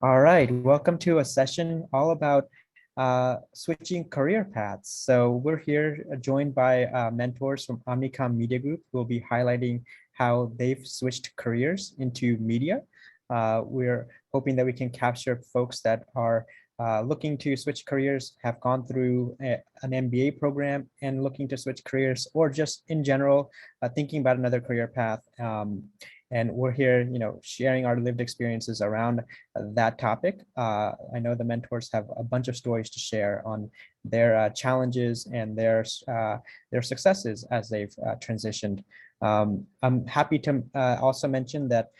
All right, welcome to a session all about switching career paths. So we're here joined by mentors from Omnicom Media Group who will be highlighting how they've switched careers into media. We're hoping that we can capture folks that are looking to switch careers, have gone through an MBA program and looking to switch careers, or just in general, thinking about another career path. And we're here, sharing our lived experiences around that topic. I know the mentors have a bunch of stories to share on their challenges and their successes as they've transitioned. I'm happy to also mention that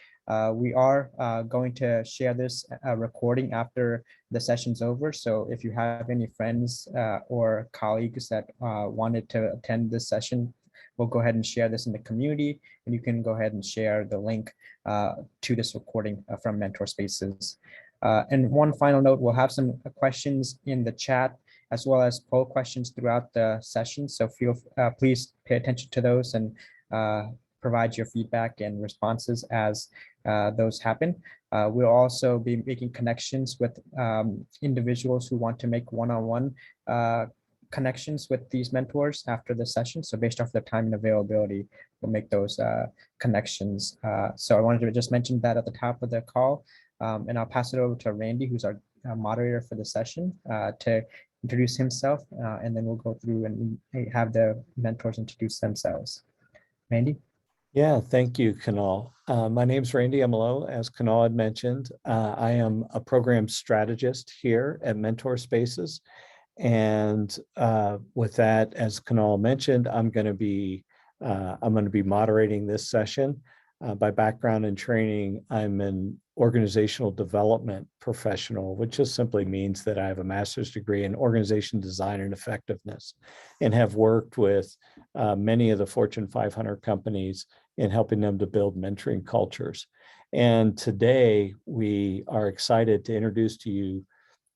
we are going to share this recording after the session's over. So if you have any friends or colleagues that wanted to attend this session, we'll go ahead and share this in the community, and you can go ahead and share the link to this recording from Mentor Spaces. And one final note, we'll have some questions in the chat as well as poll questions throughout the session. So please pay attention to those and provide your feedback and responses as those happen. We'll also be making connections with individuals who want to make one-on-one connections with these mentors after the session. So based off the time and availability, we'll make those connections. So I wanted to just mention that at the top of the call, and I'll pass it over to Randy, who's our moderator for the session, to introduce himself, and then we'll go through and have the mentors introduce themselves. Randy? Yeah, thank you, Kunal. My name's Randy Emelo. As Kunal had mentioned, I am a program strategist here at Mentor Spaces. And with that, as Kunal mentioned, I'm going to be moderating this session. By background and training, I'm an organizational development professional, which just simply means that I have a master's degree in organization design and effectiveness, and have worked with many of the Fortune 500 companies in helping them to build mentoring cultures. And today we are excited to introduce to you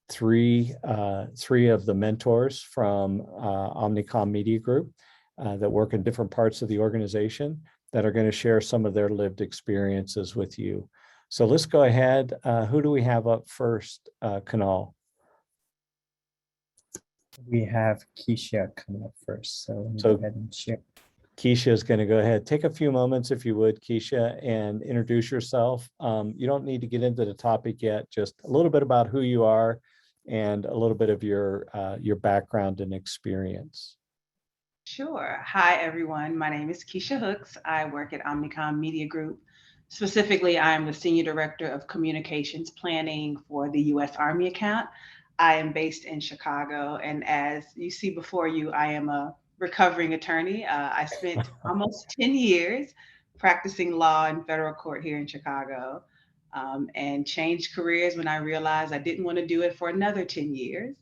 three of the mentors from Omnicom Media Group that work in different parts of the organization that are going to share some of their lived experiences with you. So let's go ahead. Who do we have up first, Kunal? We have Keisha coming up first. So go ahead and share. Keisha is going to go ahead. Take a few moments, if you would, Keisha, and introduce yourself. You don't need to get into the topic yet, just a little bit about who you are and a little bit of your background and experience. Sure. Hi, everyone. My name is Keisha Hooks. I work at Omnicom Media Group. Specifically, I am the Senior Director of Communications Planning for the U.S. Army account. I am based in Chicago, and as you see before you, I am a recovering attorney. I spent almost 10 years practicing law in federal court here in Chicago, and changed careers when I realized I didn't want to do it for another 10 years,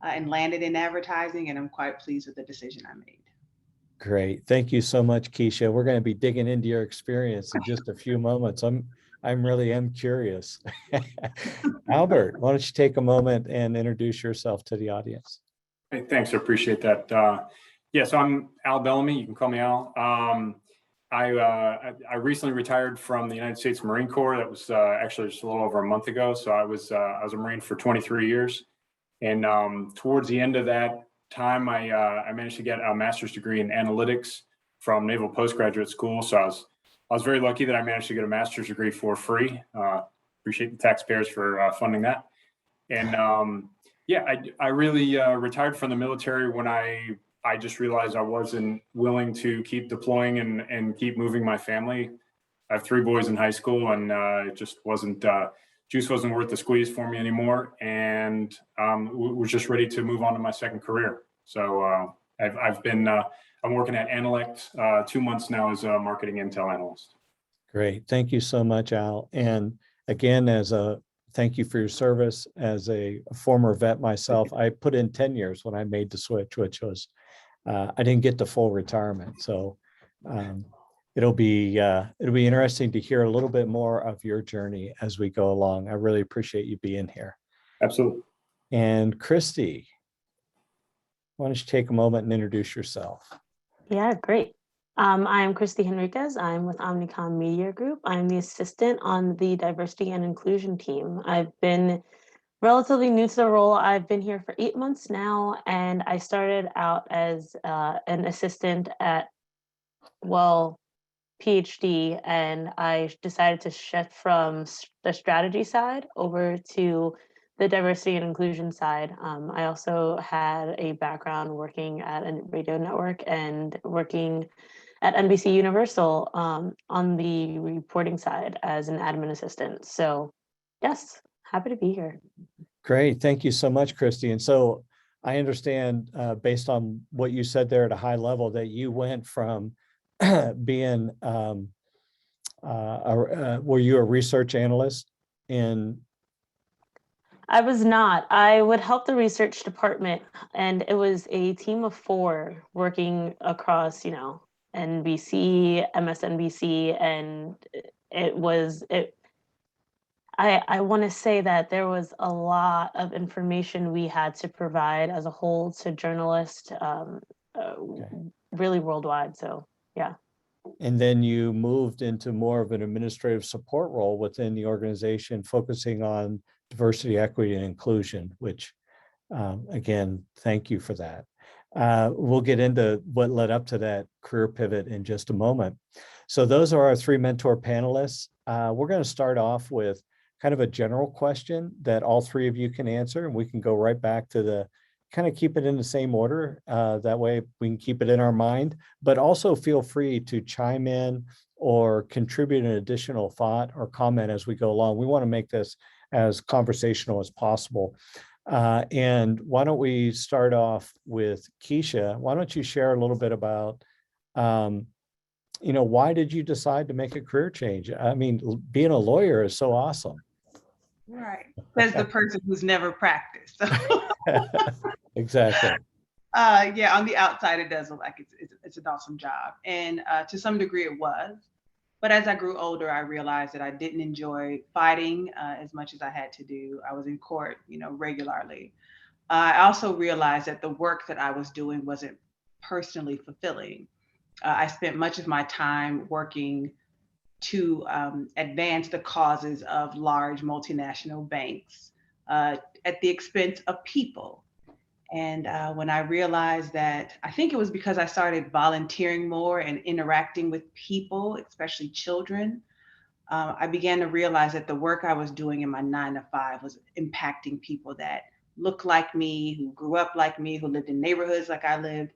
and landed in advertising, and I'm quite pleased with the decision I made. Great. Thank you so much, Keisha. We're going to be digging into your experience in just a few moments. I'm really curious. Albert, why don't you take a moment and introduce yourself to the audience? Hey, thanks. I appreciate that. So I'm Al Bellamy. You can call me Al. I recently retired from the United States Marine Corps. That was actually just a little over a month ago. So I was a Marine for 23 years. And towards the end of that time, I managed to get a master's degree in analytics from Naval Postgraduate School. So I was very lucky that I managed to get a master's degree for free. Appreciate the taxpayers for funding that. And I really retired from the military when I just realized I wasn't willing to keep deploying and keep moving my family. I have 3 boys in high school, and it just wasn't juice wasn't worth the squeeze for me anymore, and was just ready to move on to my second career. So I'm working at Annalect 2 months now as a marketing intel analyst. Great, thank you so much, Al. And again, thank you for your service. As a former vet myself, I put in 10 years when I made the switch, which was I didn't get to full retirement. So it'll be interesting to hear a little bit more of your journey as we go along. I really appreciate you being here. Absolutely. And Christie, why don't you take a moment and introduce yourself? Yeah, great. I'm Christie Henriquez. I'm with Omnicom Media Group. I'm the assistant on the diversity and inclusion team. I've been relatively new to the role. I've been here for 8 months now, and I started out as an assistant at, well, PhD, and I decided to shift from the strategy side over to the diversity and inclusion side. I also had a background working at a radio network and working at NBC Universal on the reporting side as an admin assistant. So yes, happy to be here. Great. Thank you so much, Christy. And so I understand based on what you said there at a high level that you went from being, were you a research analyst in? I was not. I would help the research department, and it was a team of 4 working across, NBC, MSNBC, and I want to say that there was a lot of information we had to provide as a whole to journalists, really worldwide. So, yeah. And then you moved into more of an administrative support role within the organization, focusing on diversity, equity, and inclusion, which, again, thank you for that. We'll get into what led up to that career pivot in just a moment. So those are our 3 mentor panelists. We're going to start off with kind of a general question that all 3 of you can answer, and we can go right back to kind of keep it in the same order. That way we can keep it in our mind, but also feel free to chime in or contribute an additional thought or comment as we go along. We want to make this as conversational as possible. And why don't we start off with Keisha? Why don't you share a little bit about, why did you decide to make a career change? I mean, being a lawyer is so awesome. Right. As the person who's never practiced. So. Exactly. Yeah, on the outside, it does look like it's an awesome job. And to some degree it was. But as I grew older, I realized that I didn't enjoy fighting as much as I had to do. I was in court, regularly. I also realized that the work that I was doing wasn't personally fulfilling. I spent much of my time working to advance the causes of large multinational banks at the expense of people. And when I realized that, I think it was because I started volunteering more and interacting with people, especially children, I began to realize that the work I was doing in my 9-to-5 was impacting people that looked like me, who grew up like me, who lived in neighborhoods like I lived.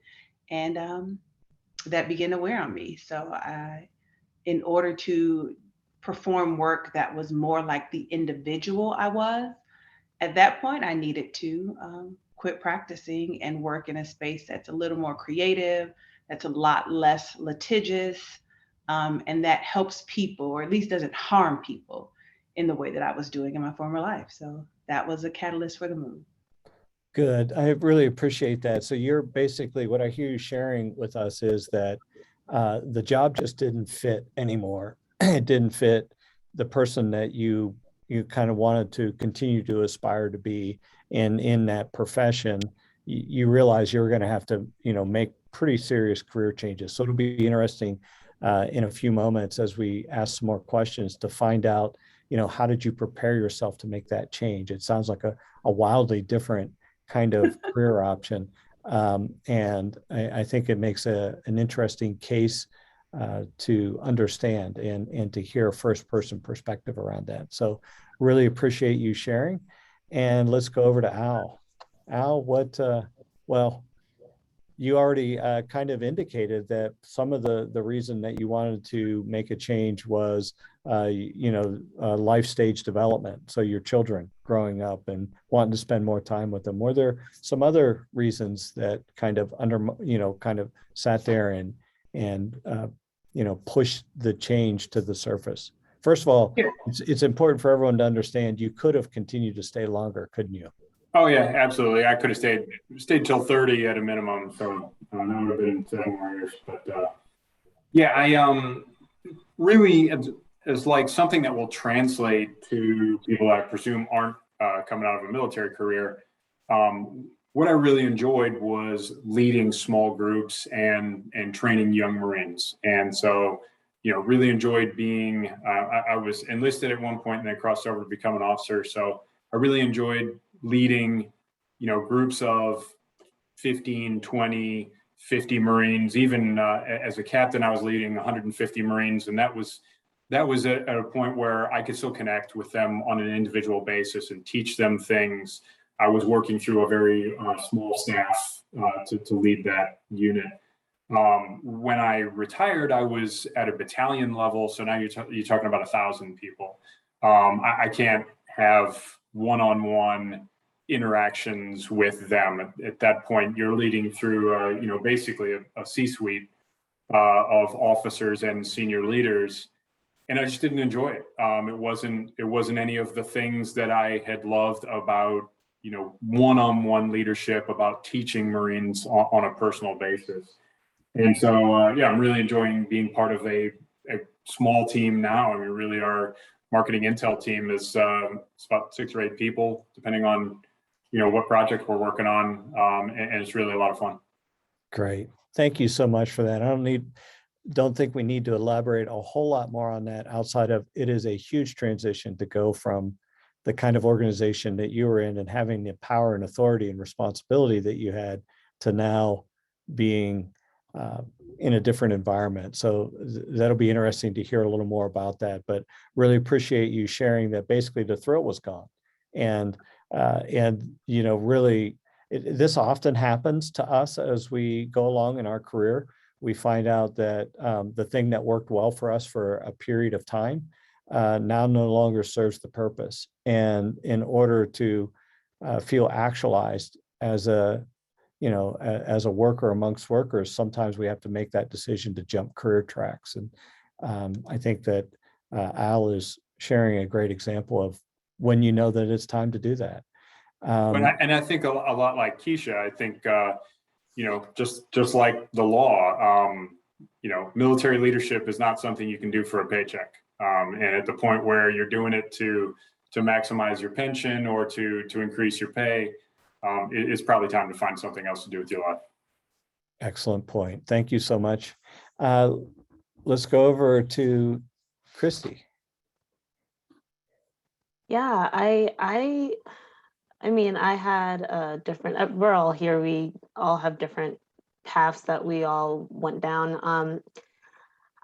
And that began to wear on me. So in order to perform work that was more like the individual I was, at that point, I needed to quit practicing and work in a space that's a little more creative, that's a lot less litigious, and that helps people, or at least doesn't harm people in the way that I was doing in my former life. So that was a catalyst for the move. Good. I really appreciate that. So you're basically, what I hear you sharing with us is that the job just didn't fit anymore. It didn't fit the person that you kind of wanted to continue to aspire to be. And in that profession, you realize you're going to have to, make pretty serious career changes. So it'll be interesting in a few moments as we ask some more questions to find out, how did you prepare yourself to make that change? It sounds like a wildly different kind of career option. And I think it makes an interesting case to understand and to hear a first-person perspective around that. So really appreciate you sharing. And let's go over to Al. Al, well, you already kind of indicated that some of the reason that you wanted to make a change was, life stage development. So your children growing up and wanting to spend more time with them. Were there some other reasons that kind of sat there and pushed the change to the surface? First of all, it's important for everyone to understand you could have continued to stay longer, couldn't you? Oh yeah, absolutely. I could have stayed till 30 at a minimum. So that would have been 7 more years. But I really is like something that will translate to people I presume aren't coming out of a military career. what I really enjoyed was leading small groups and training young Marines. And so, really enjoyed being, I was enlisted at one point and then crossed over to become an officer. So I really enjoyed leading, groups of 15, 20, 50 Marines. Even as a captain, I was leading 150 Marines. And that was at a point where I could still connect with them on an individual basis and teach them things. I was working through a very small staff to lead that unit. When I retired, I was at a battalion level. So now you're talking about 1,000 people. I can't have one-on-one interactions with them. At that point, you're leading through, basically a C-suite of officers and senior leaders. And I just didn't enjoy it. It wasn't any of the things that I had loved about, one-on-one leadership, about teaching Marines on a personal basis. And so, I'm really enjoying being part of a small team now. I mean, really our marketing intel team is it's about 6 or 8 people, depending on, what project we're working on. And it's really a lot of fun. Great. Thank you so much for that. Don't think we need to elaborate a whole lot more on that outside of it is a huge transition to go from the kind of organization that you were in and having the power and authority and responsibility that you had to now being in a different environment. So that'll be interesting to hear a little more about that, but really appreciate you sharing that basically the thrill was gone. And really this often happens to us as we go along in our career. We find out that the thing that worked well for us for a period of time now no longer serves the purpose. And in order to feel actualized as a worker amongst workers, sometimes we have to make that decision to jump career tracks. And I think that Al is sharing a great example of when you know that it's time to do that. And I think a lot like Keisha, I think, just like the law, military leadership is not something you can do for a paycheck. And at the point where you're doing it to maximize your pension or to increase your pay, it's probably time to find something else to do with your life. Excellent point. Thank you so much. Let's go over to Christie. Yeah, I mean, I had a different, we're all here, we all have different paths that we all went down.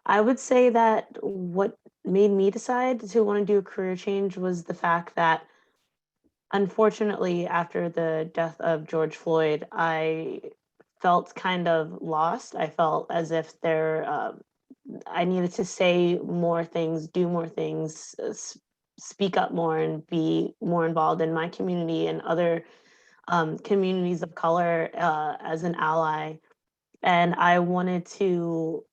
I would say that what made me decide to want to do a career change was the fact that, unfortunately, after the death of George Floyd, I felt kind of lost. I felt as if I needed to say more things, do more things, speak up more, and be more involved in my community and other communities of color as an ally. And I wanted to,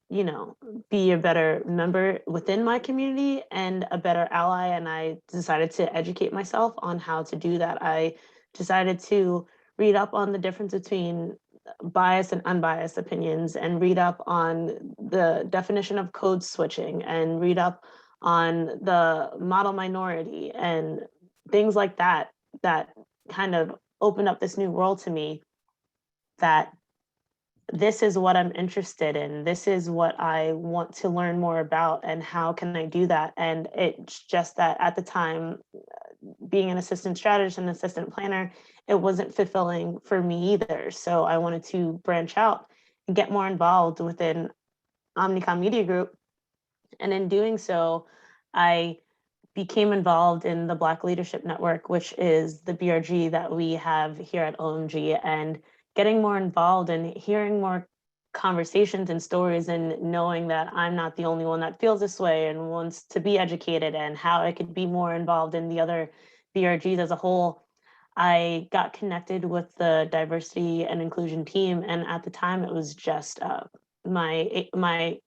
be a better member within my community and a better ally. And I decided to educate myself on how to do that. I decided to read up on the difference between biased and unbiased opinions, and read up on the definition of code switching, and read up on the model minority and things like that, that kind of opened up this new world to me, that this is what I'm interested in. This is what I want to learn more about, and how can I do that? And it's just that at the time, being an assistant strategist and assistant planner, it wasn't fulfilling for me either. So I wanted to branch out and get more involved within Omnicom Media Group. And in doing so, I became involved in the Black Leadership Network, which is the BRG that we have here at OMG, and getting more involved and hearing more conversations and stories, and knowing that I'm not the only one that feels this way and wants to be educated, and how I could be more involved in the other BRGs as a whole. I got connected with the diversity and inclusion team, and at the time it was just my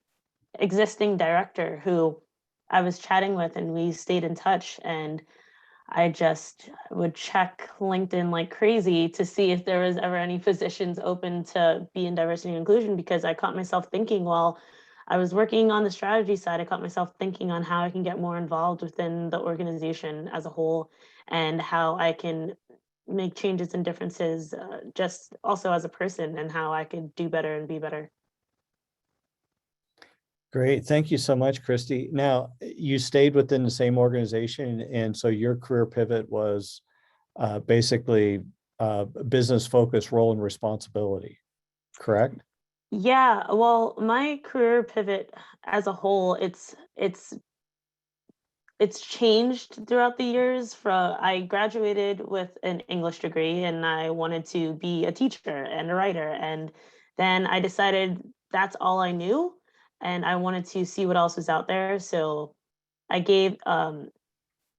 existing director who I was chatting with, and we stayed in touch. And I just would check LinkedIn like crazy to see if there was ever any positions open to be in diversity and inclusion, because I caught myself thinking, while I was working on the strategy side, I caught myself thinking on how I can get more involved within the organization as a whole, and how I can make changes and differences, just also as a person, and how I could do better and be better. Great. Thank you so much, Christie. Now, you stayed within the same organization, and so your career pivot was basically business focus, role, and responsibility, correct? Yeah, well, my career pivot as a whole, it's changed throughout the years. From I graduated with an English degree and I wanted to be a teacher and a writer, and then I decided that's all I knew and I wanted to see what else was out there. So I gave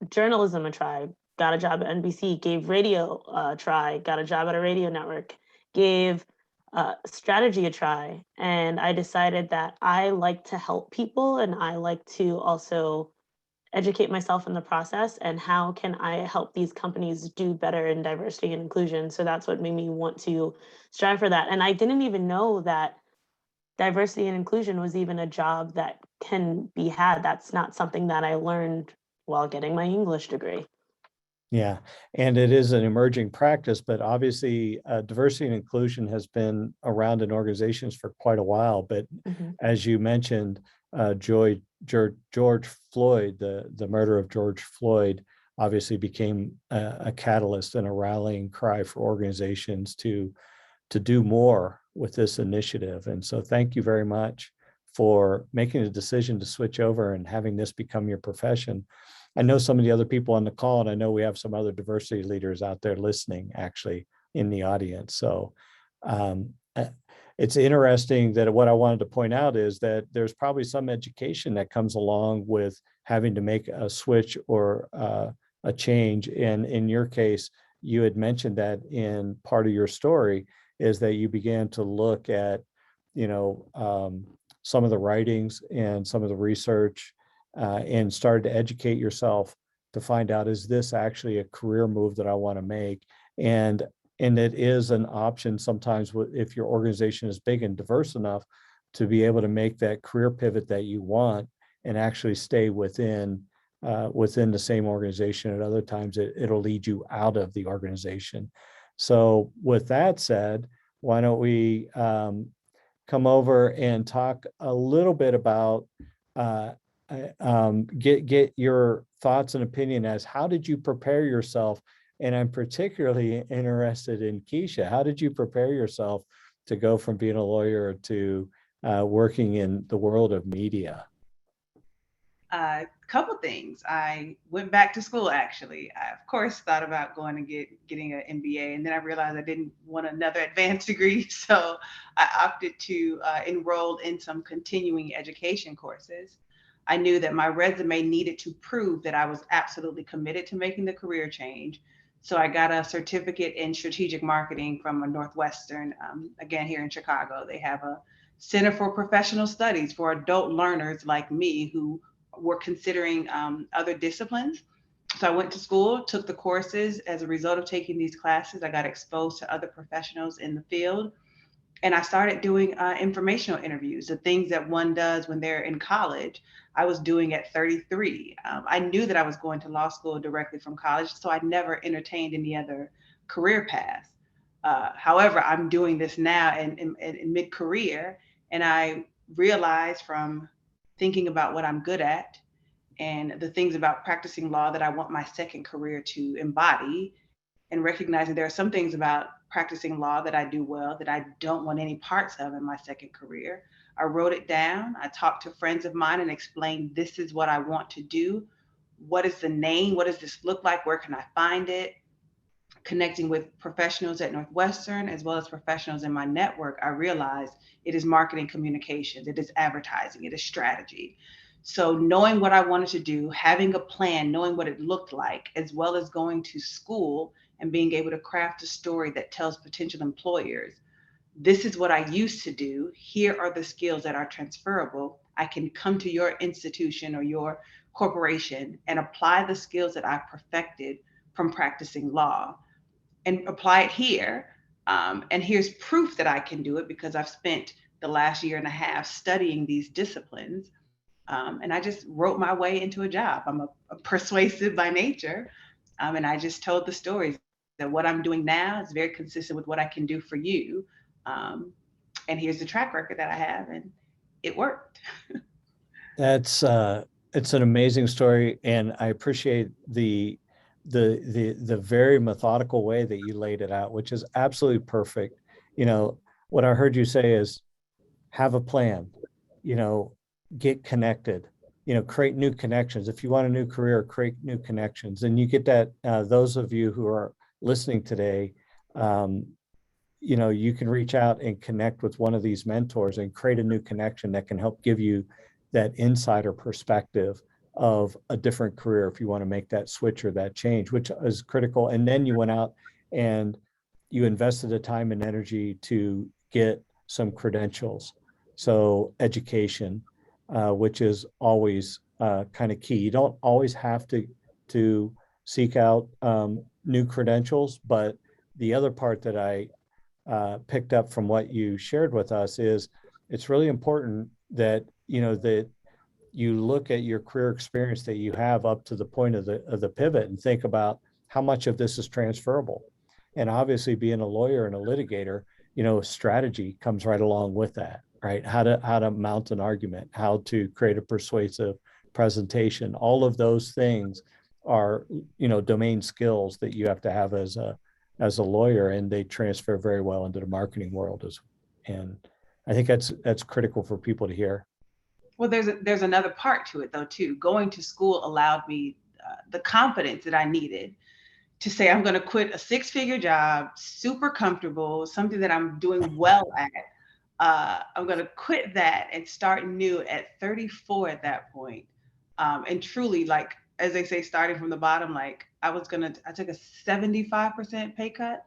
journalism a try, got a job at NBC, gave radio a try, got a job at a radio network, gave strategy a try. And I decided that I like to help people and I like to also educate myself in the process, and how can I help these companies do better in diversity and inclusion. So that's what made me want to strive for that. And I didn't even know that diversity and inclusion was even a job that can be had. That's not something that I learned while getting my English degree. Yeah, and it is an emerging practice, but obviously diversity and inclusion has been around in organizations for quite a while. But as you mentioned, George Floyd, the murder of George Floyd, obviously became a catalyst and a rallying cry for organizations to do more with this initiative. And so thank you very much for making the decision to switch over and having this become your profession. I know some of the other people on the call, and I know we have some other diversity leaders out there listening, actually, in the audience. So it's interesting that what I wanted to point out is that there's probably some education that comes along with having to make a switch or a change. And in your case, you had mentioned that in part of your story is that you began to look at, some of the writings and some of the research and started to educate yourself to find out, is this actually a career move that I want to make? And it is an option sometimes if your organization is big and diverse enough to be able to make that career pivot that you want and actually stay within the same organization. At other times, it'll lead you out of the organization. So with that said, why don't we come over and talk a little bit about get your thoughts and opinion as how did you prepare yourself? And I'm particularly interested in Keisha. How did you prepare yourself to go from being a lawyer to working in the world of media? A couple things. I went back to school, actually. I, of course, thought about going and getting an MBA, and then I realized I didn't want another advanced degree. So I opted to enroll in some continuing education courses. I knew that my resume needed to prove that I was absolutely committed to making the career change. So I got a certificate in strategic marketing from a Northwestern, again, here in Chicago. They have a Center for Professional Studies for adult learners like me who were considering other disciplines. So I went to school, took the courses. As a result of taking these classes, I got exposed to other professionals in the field. And I started doing informational interviews, the things that one does when they're in college. I was doing at 33. I knew that I was going to law school directly from college, so I never entertained any other career path. However, I'm doing this now in mid-career, and I realized from thinking about what I'm good at and the things about practicing law that I want my second career to embody, and recognizing there are some things about practicing law that I do well that I don't want any parts of in my second career. I wrote it down. I talked to friends of mine and explained, this is what I want to do. What is the name? What does this look like? Where can I find it? Connecting with professionals at Northwestern as well as professionals in my network, I realized it is marketing communications, it is advertising, it is strategy. So knowing what I wanted to do, having a plan, knowing what it looked like, as well as going to school and being able to craft a story that tells potential employers, this is what I used to do. Here are the skills that are transferable. I can come to your institution or your corporation and apply the skills that I've perfected from practicing law and apply it here. And here's proof that I can do it because I've spent the last year and a half studying these disciplines. And I just wrote my way into a job. I'm a persuasive by nature. And I just told the stories what I'm doing now is very consistent with what I can do for you. And here's the track record that I have, and it worked. That's it's an amazing story, and I appreciate the very methodical way that you laid it out, which is absolutely perfect. You know, what I heard you say is have a plan, you know, get connected, you know, create new connections. If you want a new career, create new connections. And you get that, those of you who are listening today, you know, you can reach out and connect with one of these mentors and create a new connection that can help give you that insider perspective of a different career if you want to make that switch or that change, which is critical. And then you went out and you invested the time and energy to get some credentials. So education, which is always kind of key. You don't always have to seek out new credentials, but the other part that I picked up from what you shared with us is it's really important that, you know, that you look at your career experience that you have up to the point of the pivot and think about how much of this is transferable. And obviously being a lawyer and a litigator, you know, strategy comes right along with that, right? How to mount an argument, how to create a persuasive presentation. All of those things are, you know, domain skills that you have to have as a lawyer, and they transfer very well into the marketing world and I think that's critical for people to hear. Well, there's another part to it though too. Going to school allowed me the confidence that I needed to say I'm going to quit a 6-figure job, super comfortable, something that I'm doing well at. I'm going to quit that and start new at 34 at that point. And truly, like, as they say, starting from the bottom, like I took a 75% pay cut.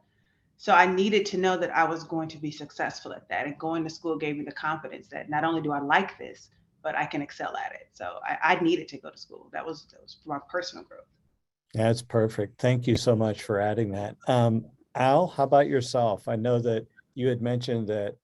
So I needed to know that I was going to be successful at that. And going to school gave me the confidence that not only do I like this, but I can excel at it. So I needed to go to school. That was for my personal growth. That's perfect. Thank you so much for adding that. Al, how about yourself? I know that you had mentioned that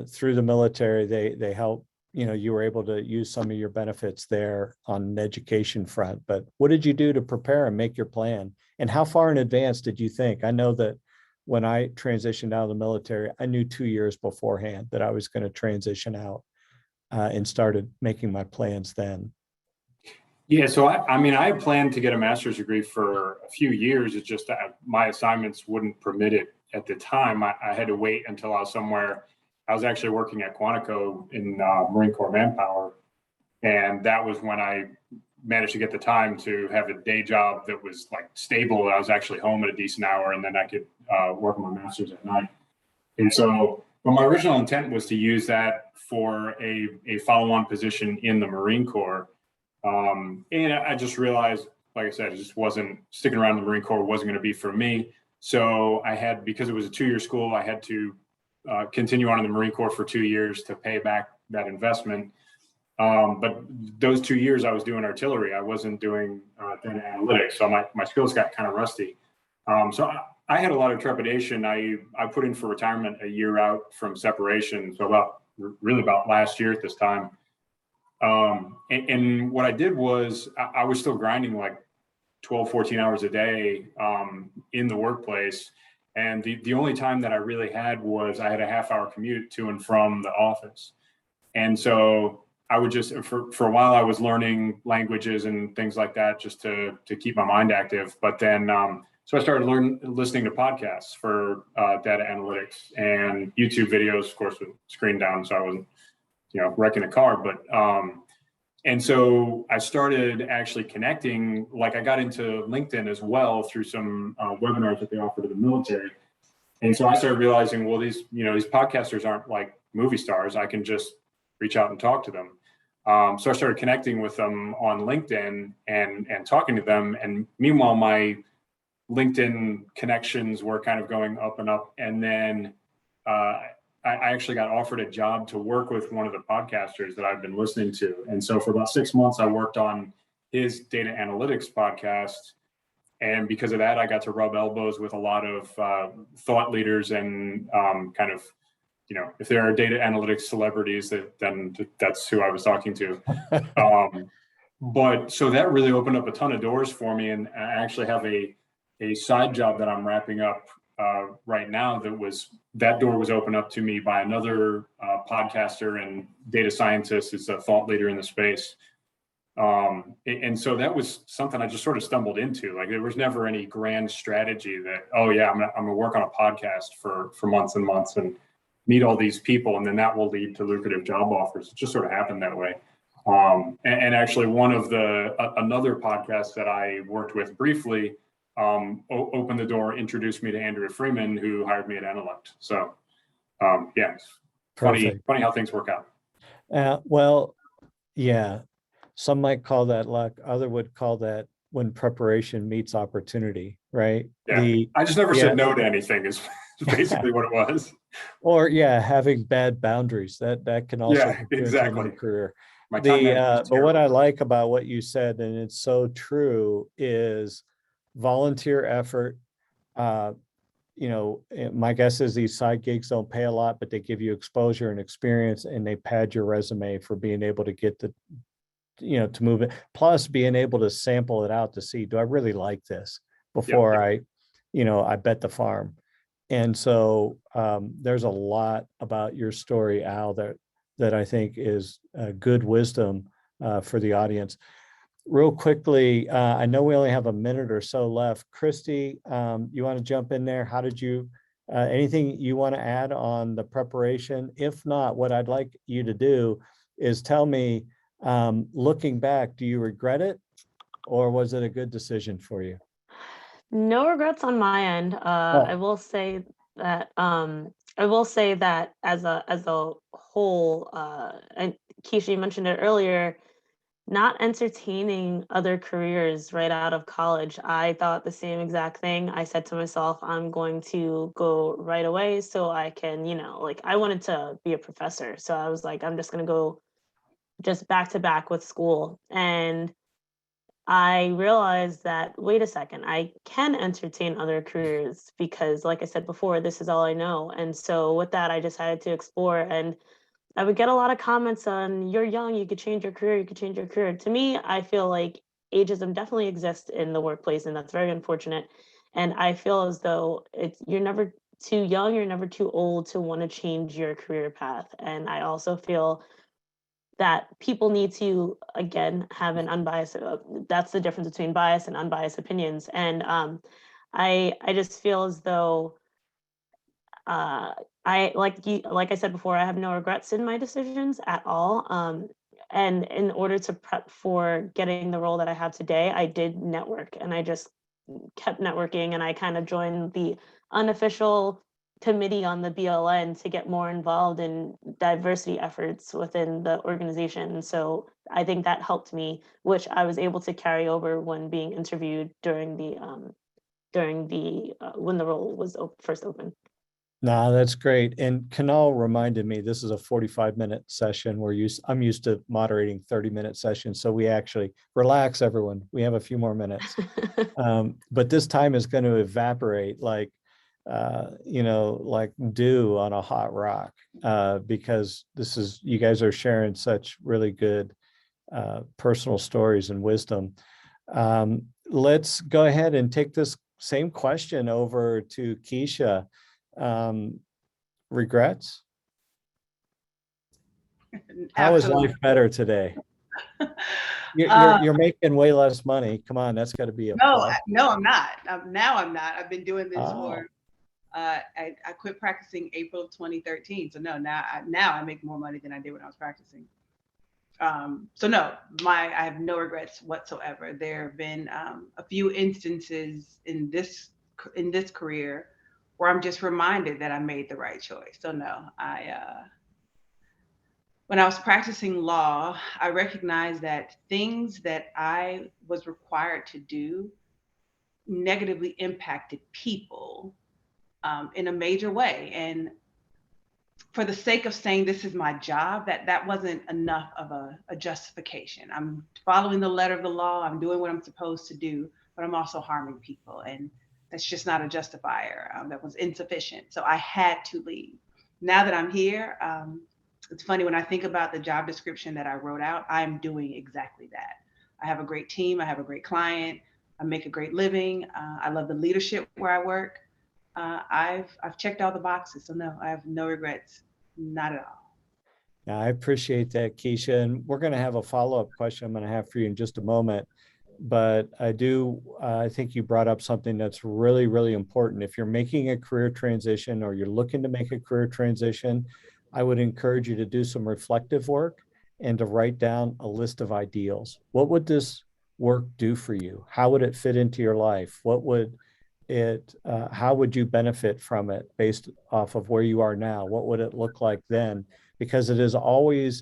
through the military, they help, you know, you were able to use some of your benefits there on an education front, but what did you do to prepare and make your plan? And how far in advance did you think? I know that when I transitioned out of the military, I knew 2 years beforehand that I was going to transition out and started making my plans then. Yeah, so I mean, I had planned to get a master's degree for a few years. It's just that my assignments wouldn't permit it at the time. I had to wait until I was somewhere. I was actually working at Quantico in Marine Corps Manpower. And that was when I managed to get the time to have a day job that was like stable. I was actually home at a decent hour, and then I could work on my master's at night. And so, but my original intent was to use that for a follow-on position in the Marine Corps. And I just realized, like I said, it just wasn't sticking around the Marine Corps wasn't going to be for me. So I had, because it was a 2-year school, I had to continue on in the Marine Corps for 2 years to pay back that investment. But those 2 years I was doing artillery. I wasn't doing data analytics. So my skills got kind of rusty. So I had a lot of trepidation. I put in for retirement a year out from separation. So about last year at this time. And what I did was I was still grinding like 12, 14 hours a day in the workplace. And the only time that I really had was I had a half-hour commute to and from the office. And so I would just, for a while, I was learning languages and things like that just to keep my mind active. But then, so I started listening to podcasts for data analytics and YouTube videos, of course, with screen down. So I wasn't, you know, wrecking a car, but, and so I started actually connecting, like I got into LinkedIn as well through some webinars that they offer to the military. And so I started realizing, well, these podcasters aren't like movie stars. I can just reach out and talk to them. So I started connecting with them on LinkedIn and talking to them. And meanwhile, my LinkedIn connections were kind of going up and up. And then I actually got offered a job to work with one of the podcasters that I've been listening to. And so for about 6 months, I worked on his data analytics podcast. And because of that, I got to rub elbows with a lot of thought leaders and kind of, you know, if there are data analytics celebrities, then that's who I was talking to. But so that really opened up a ton of doors for me. And I actually have a a side job that I'm wrapping up right now. That door was opened up to me by another podcaster and data scientist. Is a thought leader in the space. And so that was something I just sort of stumbled into. Like, there was never any grand strategy that, oh yeah, I'm gonna work on a podcast for months and months and meet all these people, and then that will lead to lucrative job offers. It just sort of happened that way. And actually, another podcast that I worked with briefly opened the door, introduced me to Andrea Freeman, who hired me at Annalect. So yeah, it's funny how things work out. Well, yeah. Some might call that luck. Other would call that when preparation meets opportunity, right? Yeah. I just never said no to anything is basically what it was. Or having bad boundaries that can also exactly career. But what I like about what you said, and it's so true, is volunteer effort. My guess is these side gigs don't pay a lot, but they give you exposure and experience, and they pad your resume for being able to get to move it. Plus being able to sample it out to see, do I really like this before I bet the farm. And so there's a lot about your story, Al, that I think is good wisdom for the audience. Real quickly, I know we only have a minute or so left. Christie, you want to jump in there? How did you, anything you want to add on the preparation? If not, what I'd like you to do is tell me, looking back, do you regret it, or was it a good decision for you? No regrets on my end. I will say that as a whole, and Keisha, you mentioned it earlier, not entertaining other careers right out of college. I thought the same exact thing. I said to myself, I'm going to go right away so I can, I wanted to be a professor. So I was like, I'm just going to go just back to back with school. And I realized that, wait a second, I can entertain other careers because, like I said before, this is all I know. And so with that, I decided to explore. And I would get a lot of comments on, you're young, you could change your career, you could change your career. To me, I feel like ageism definitely exists in the workplace, and that's very unfortunate. And I feel as though you're never too young, you're never too old to want to change your career path. And I also feel that people need to, again, have an unbiased, that's the difference between bias and unbiased opinions. And I just feel as though like I said before, I have no regrets in my decisions at all. And in order to prep for getting the role that I have today, I did network, and I just kept networking, and I kind of joined the unofficial committee on the BLN to get more involved in diversity efforts within the organization. So I think that helped me, which I was able to carry over when being interviewed during the when the role was first open. No, that's great. And Kunal reminded me, this is a 45-minute session. I'm used to moderating 30-minute sessions. So we actually relax, everyone. We have a few more minutes. But this time is going to evaporate like dew on a hot rock, because you guys are sharing such really good personal stories and wisdom. Let's go ahead and take this same question over to Keisha. Regrets? How is life better today? You're making way less money. Come on, that's got to be a plus. No, I'm not. Now I'm not. I've been doing this for. I quit practicing April of 2013. So no, now I make more money than I did when I was practicing. So no, I have no regrets whatsoever. There have been a few instances in this career where I'm just reminded that I made the right choice. So no, when I was practicing law, I recognized that things that I was required to do negatively impacted people in a major way. And for the sake of saying this is my job, that wasn't enough of a justification. I'm following the letter of the law, I'm doing what I'm supposed to do, but I'm also harming people. And that's just not a justifier. That was insufficient. So I had to leave. Now that I'm here, it's funny, when I think about the job description that I wrote out, I'm doing exactly that. I have a great team. I have a great client. I make a great living. I love the leadership where I work. I've checked all the boxes, so no, I have no regrets, not at all. Yeah, I appreciate that, Keisha. And we're going to have a follow-up question I'm going to have for you in just a moment. But I think you brought up something that's really, really important. If you're making a career transition or you're looking to make a career transition, I would encourage you to do some reflective work and to write down a list of ideals. What would this work do for you? How would it fit into your life? How would you benefit from it based off of where you are now? What would it look like then? Because it is always,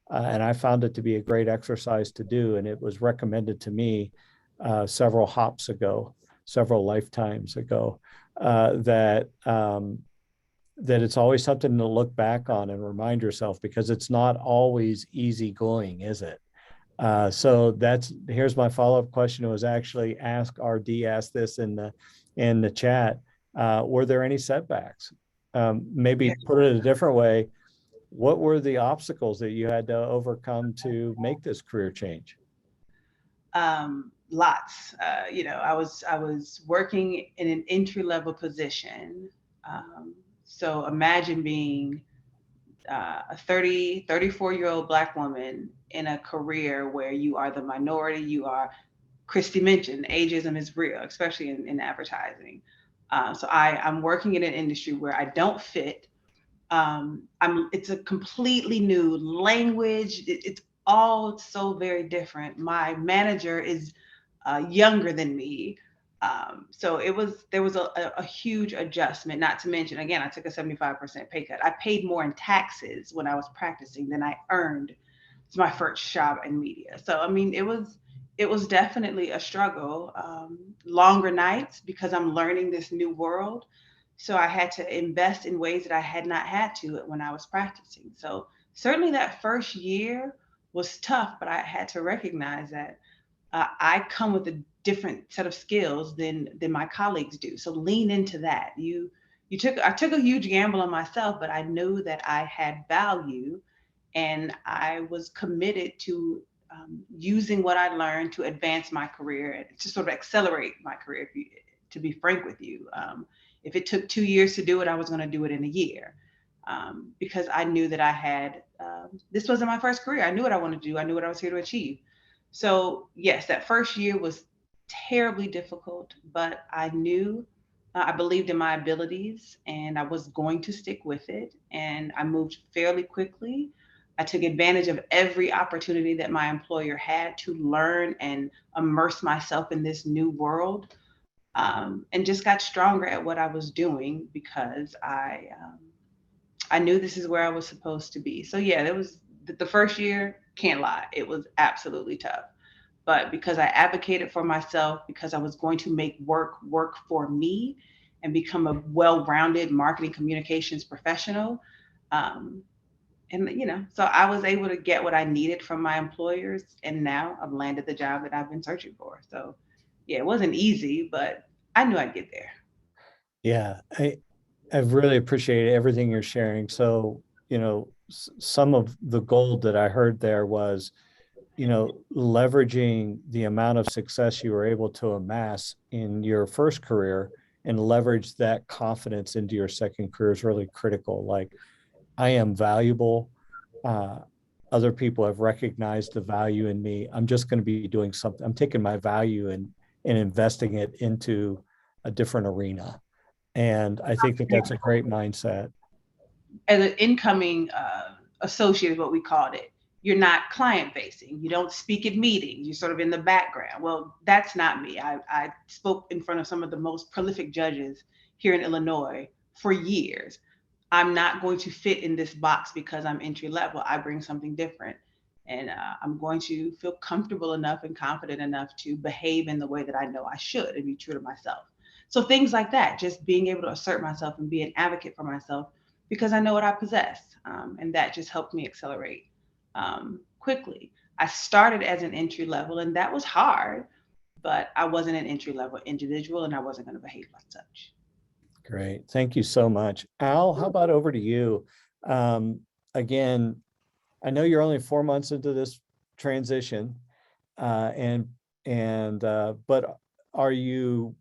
and I found it to be a great exercise to do, and it was recommended to me several lifetimes ago, that it's always something to look back on and remind yourself, because it's not always easy going, is it? So here's my follow-up question. It was actually asked this in the chat. Were there any setbacks? Maybe put it a different way. What were the obstacles that you had to overcome to make this career change? Lots. I was working in an entry-level position. So imagine being a 34-year-old Black woman in a career where you are the minority. Christie mentioned, ageism is real, especially in advertising. So I'm working in an industry where I don't fit. It's a completely new language. It's all so very different. My manager is younger than me. So there was a huge adjustment, not to mention, again, I took a 75% pay cut. I paid more in taxes when I was practicing than I earned. It's my first job in media. So, I mean, it was definitely a struggle. Longer nights because I'm learning this new world. So I had to invest in ways that I had not had to when I was practicing. So certainly that first year was tough, but I had to recognize that I come with a different set of skills than my colleagues do. So lean into that. I took a huge gamble on myself, but I knew that I had value, and I was committed to using what I learned to advance my career and to sort of accelerate my career. To be frank with you, if it took 2 years to do it, I was going to do it in a year, because I knew that I had. This wasn't my first career. I knew what I wanted to do. I knew what I was here to achieve. So yes, that first year was terribly difficult, but I knew I believed in my abilities and I was going to stick with it. And I moved fairly quickly. I took advantage of every opportunity that my employer had to learn and immerse myself in this new world, and just got stronger at what I was doing because I knew this is where I was supposed to be. So yeah, there was the first year, can't lie, it was absolutely tough. But because I advocated for myself, because I was going to make work for me and become a well-rounded marketing communications professional, so I was able to get what I needed from my employers, and now I've landed the job that I've been searching for. So yeah, it wasn't easy, but I knew I'd get there. Yeah, I've really appreciated everything you're sharing. So, some of the gold that I heard there was, leveraging the amount of success you were able to amass in your first career and leverage that confidence into your second career is really critical. Like, I am valuable. Other people have recognized the value in me. I'm just going to be doing something. I'm taking my value and investing it into a different arena. And I think that that's a great mindset. As an incoming associate is what we called it. You're not client facing. You don't speak at meetings. You're sort of in the background. Well, that's not me. I spoke in front of some of the most prolific judges here in Illinois for years. I'm not going to fit in this box because I'm entry level. I bring something different. And I'm going to feel comfortable enough and confident enough to behave in the way that I know I should and be true to myself. So things like that, just being able to assert myself and be an advocate for myself because I know what I possess. And that just helped me accelerate quickly. I started as an entry level, and that was hard, but I wasn't an entry level individual, and I wasn't going to behave like such. Great. Thank you so much. Al, how about over to you? Again, I know you're only 4 months into this transition, but do you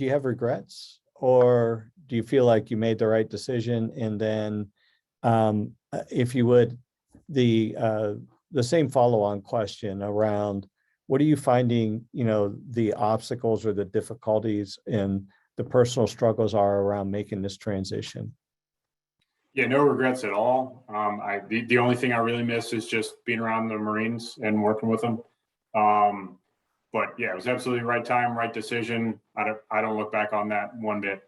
have regrets, or do you feel like you made the right decision? And then if you would, the same follow-on question around what are you finding, the obstacles or the difficulties and the personal struggles are around making this transition? Yeah, no regrets at all. The only thing I really miss is just being around the Marines and working with them. But yeah, it was absolutely the right time, right decision. I don't look back on that one bit.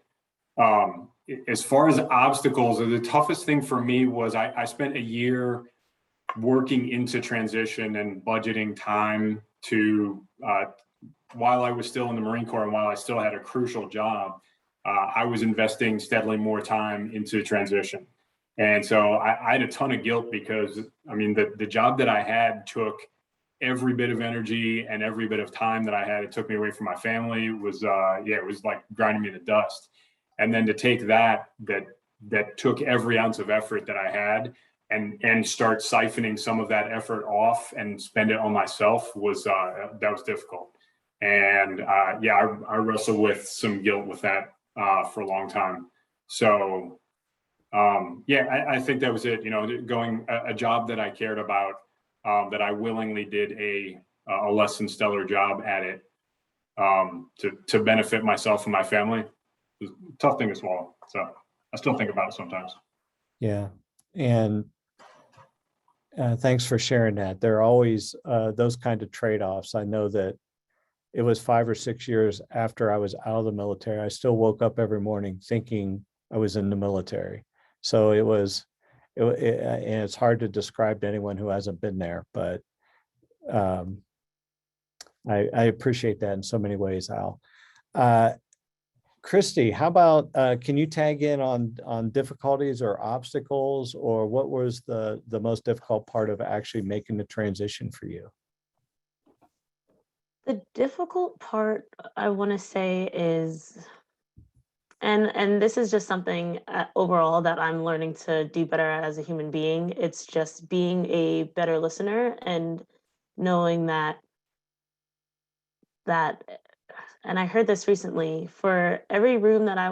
As far as obstacles, the toughest thing for me was I spent a year working into transition and budgeting time to, while I was still in the Marine Corps and while I still had a crucial job, I was investing steadily more time into transition. And so I had a ton of guilt because, I mean, the job that I had took every bit of energy and every bit of time that I had. It took me away from my family. It was like grinding me to dust. And then to take that took every ounce of effort that I had and start siphoning some of that effort off and spend it on myself was difficult. And I wrestled with some guilt with that for a long time. So I think that was it. Going a job that I cared about, that I willingly did a less than stellar job at it to benefit myself and my family. It was a tough thing to swallow. So I still think about it sometimes. Yeah. And thanks for sharing that. There are always those kind of trade-offs. I know that it was 5 or 6 years after I was out of the military. I still woke up every morning thinking I was in the military. So and it's hard to describe to anyone who hasn't been there, but I appreciate that in so many ways, Al. Christie, how about, can you tag in on difficulties or obstacles, or what was the most difficult part of actually making the transition for you? The difficult part, I want to say, is, and this is just something overall that I'm learning to do better at as a human being. It's just being a better listener and knowing that, and I heard this recently, for every room that I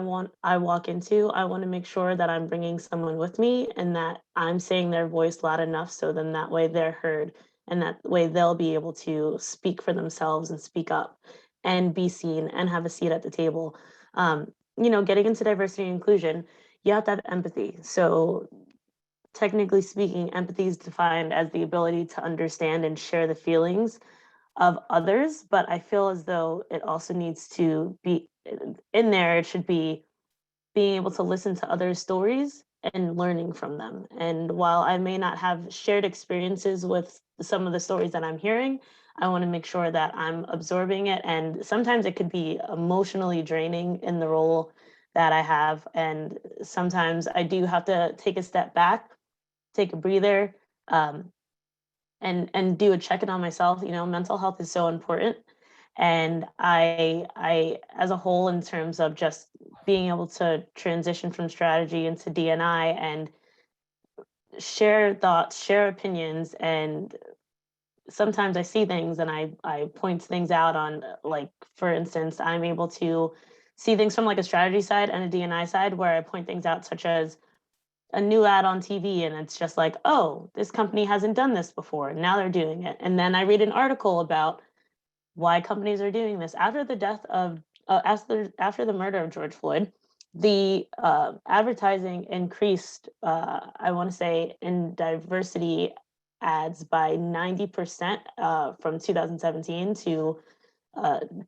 walk into, I want to make sure that I'm bringing someone with me and that I'm saying their voice loud enough so then that way they're heard and that way they'll be able to speak for themselves and speak up and be seen and have a seat at the table. Getting into diversity and inclusion, you have to have empathy. So technically speaking, empathy is defined as the ability to understand and share the feelings of others, but I feel as though it also needs to be in there. It should be being able to listen to others' stories and learning from them. And while I may not have shared experiences with some of the stories that I'm hearing, I want to make sure that I'm absorbing it. And sometimes it could be emotionally draining in the role that I have. And sometimes I do have to take a step back, take a breather, and do a check-in on myself. Mental health is so important. And I as a whole, in terms of just being able to transition from strategy into D&I and share thoughts, share opinions, and sometimes I see things and I point things out on, like, for instance, I'm able to see things from like a strategy side and a D&I side where I point things out, such as a new ad on TV and it's just like, oh, this company hasn't done this before. Now they're doing it. And then I read an article about why companies are doing this. After the death of, after the murder of George Floyd, the advertising increased, I want to say, in diversity ads by 90% from 2017 to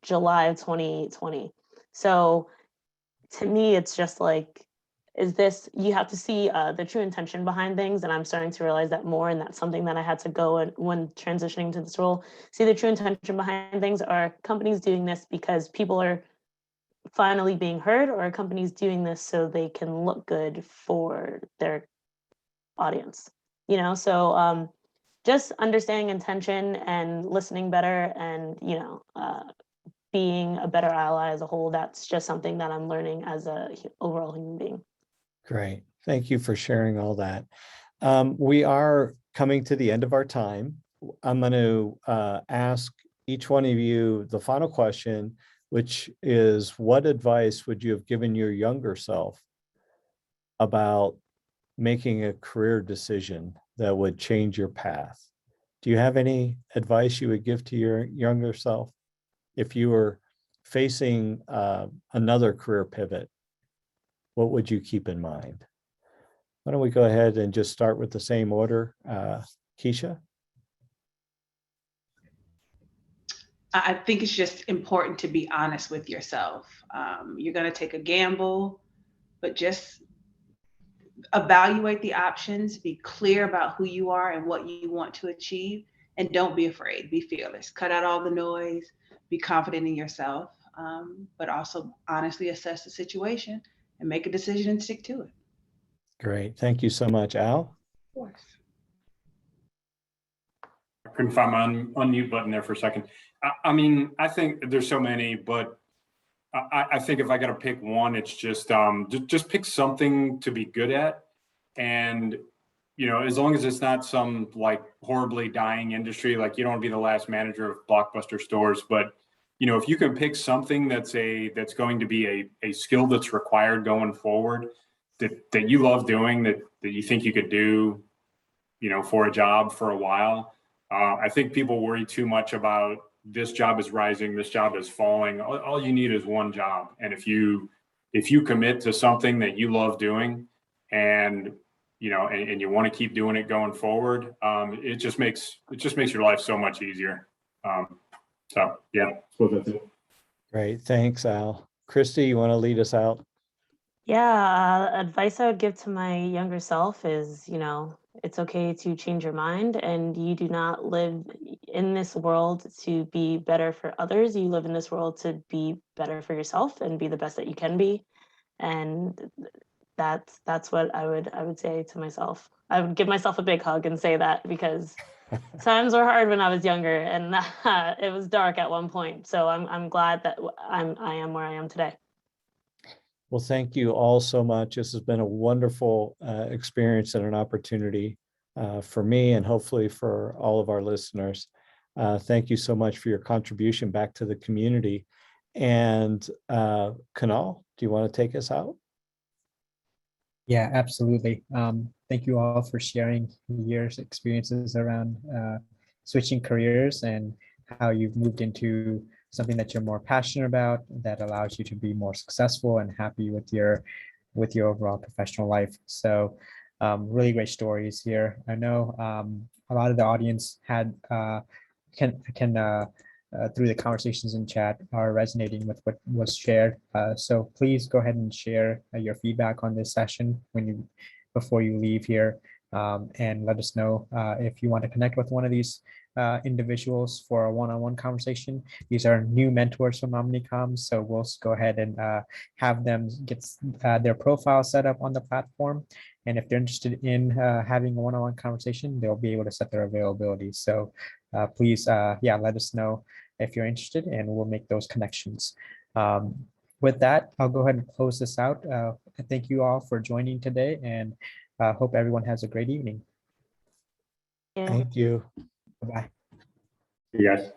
July of 2020. So to me, it's just like, you have to see the true intention behind things. And I'm starting to realize that more. And that's something that I had to go and when transitioning to this role, see the true intention behind things. Are companies doing this because people are finally being heard, or are companies doing this so they can look good for their audience? So just understanding intention and listening better and, being a better ally as a whole, that's just something that I'm learning as a overall human being. Great. Thank you for sharing all that. We are coming to the end of our time. I'm going to ask each one of you the final question, which is, what advice would you have given your younger self about making a career decision that would change your path? Do you have any advice you would give to your younger self if you were facing another career pivot? What would you keep in mind? Why don't we go ahead and just start with the same order? Keisha? I think it's just important to be honest with yourself. You're going to take a gamble, but just evaluate the options, be clear about who you are and what you want to achieve, and don't be afraid, be fearless. Cut out all the noise, be confident in yourself, but also honestly assess the situation and make a decision and stick to it. Great. Thank you so much, Al. Of course. I couldn't find my unmute button there for a second. I mean, I think there's so many, but I think if I got to pick one, it's just pick something to be good at. And, you know, as long as it's not some like horribly dying industry, like you don't want to be the last manager of Blockbuster stores, but, you know, if you can pick something that's going to be a skill that's required going forward, that you love doing, that you think you could do, you know, for a job for a while. I think people worry too much about this job is rising, this job is falling. All you need is one job. And if you commit to something that you love doing and, you know, and you want to keep doing it going forward, it just makes your life so much easier. So yeah, I suppose that's it. Great. Thanks, Al. Christie, you want to lead us out? Yeah, advice I would give to my younger self is, you know, it's okay to change your mind, and you do not live in this world to be better for others. You live in this world to be better for yourself and be the best that you can be. And that's what I would say to myself. I would give myself a big hug and say that, because times were hard when I was younger, and it was dark at one point. So I'm glad that I am where I am today. Well, thank you all so much. This has been a wonderful experience and an opportunity for me, and hopefully for all of our listeners. Thank you so much for your contribution back to the community. And Kunal, do you want to take us out? Yeah, absolutely. Thank you all for sharing your experiences around switching careers and how you've moved into something that you're more passionate about, that allows you to be more successful and happy with your overall professional life. So really great stories here. I know a lot of the audience had through the conversations in chat are resonating with what was shared. So please go ahead and share your feedback on this session before you leave here, and let us know if you want to connect with one of these individuals for a one-on-one conversation. These are new mentors from Omnicom, so we'll go ahead and have them get their profile set up on the platform. And if they're interested in having a one-on-one conversation, they'll be able to set their availability. So please, let us know if you're interested, and we'll make those connections. With that, I'll go ahead and close this out. Thank you all for joining today, and hope everyone has a great evening. Yeah. Thank you. Bye-bye. You guys.